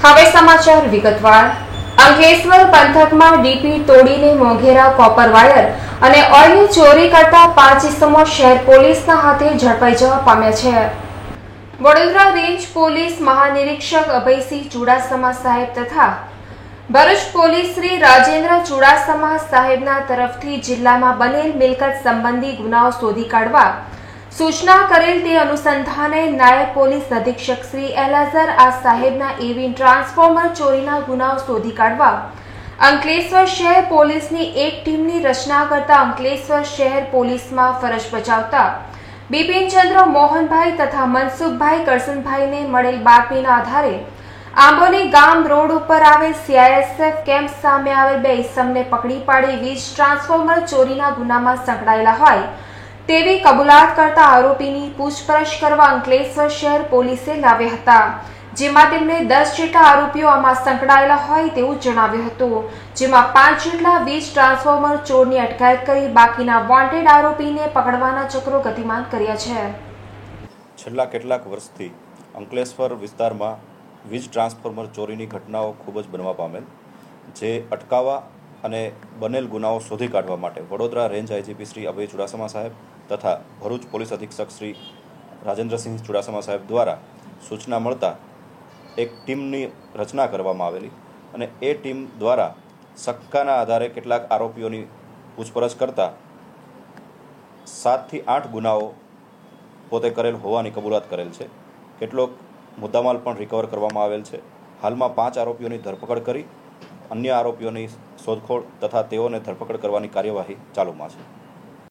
હવે સમાચાર વિગતવાર। અંકલેશ્વર પંથકમાં ડીપી તોડીને મોંઘેરા કોપર વાયર અને ઓઇલની ચોરી કરતા 5 ઇસમો શહેર પોલીસના હાથે ઝડપાઈ જવા પામ્યા છે। વડોદરા રેન્જ પોલીસ મહાનિરીક્ષક અભયસિંહ ચુડાસમા સાહેબ તથા ભરૂચ પોલીસ શ્રી રાજેન્દ્ર ચુડાસમા સાહેબના તરફથી જિલ્લામાં બનેલ મિલકત સંબંધી ગુનાઓ શોધી કાઢવા सूचना करेल ते अनुसंधाने नायब पोलीस अधीक्षक श्री एलाजर आ साहेबना एवी ट्रांसफॉर्मर चोरीना गुनाओ शोधी काढवा अंकलेश्वर शहर पोलीसनी एक टीमनी रचना करता अंकलेश्वर शहर पोलीसमां फरज बजावता बिपिन चंद्र मोहनभाई तथा मनसुखभाई करसनभाई ने मळेल बातमीना आधारे आंबोली गाम रोड पर आवेल सीआईएसएफ केम्प सामे आवेल 2 इसમને पकड़ी पाड़ी वीज ट्रांसफॉर्मर चोरीना गुनामां संकળાયેલા હોય तेवी कबूलात करता आरोपीनी पूछपरछ करवा अंकलेश्वर शहर पोलीसे लाव्या हता, जेमां तेमणे 10 जेटला आरोपीओ आमां संकળાયેલા હોય तेवुं जणाव्युं हतुं, जेमां 5 जेटला वीज ट्रांसफॉर्मर चोरनी अटकायत करी बाकीना वॉन्टेड आरोपीने पकड़वाना चक्रो गतिमान कर्या छे। छेल्ला કેટલાક વર્ષથી અંકલેશ્વર વિસ્તારમાં વીજ ટ્રાન્સફોર્મર ચોરીની ઘટનાઓ ખૂબ જ બનવા પામેલ, જે અટકાવવા અને બનેલ ગુનાઓ શોધી કાઢવા માટે વડોદરા રેન્જ આઈજીપી શ્રી અભય ચુડાસમા સાહેબ તથા ભરૂચ પોલીસ અધિક્ષક શ્રી રાજેન્દ્રસિંહ ચુડાસમા સાહેબ દ્વારા સૂચના મળતા એક ટીમની રચના કરવામાં આવેલી અને એ ટીમ દ્વારા સક્કાના આધારે કેટલાક આરોપીઓની પૂછપરછ કરતા 7 થી 8 ગુનાઓ પોતે કરેલ હોવાની કબૂલાત કરેલ છે। કેટલોક મુદ્દામાલ પણ રિકવર કરવામાં આવેલ છે। હાલમાં 5 આરોપીઓની ધરપકડ કરી अन्य आरोपीओं की शोधखोळ तथा तेओने धरपकड़ करवानी कार्यवाही चालूमां छे।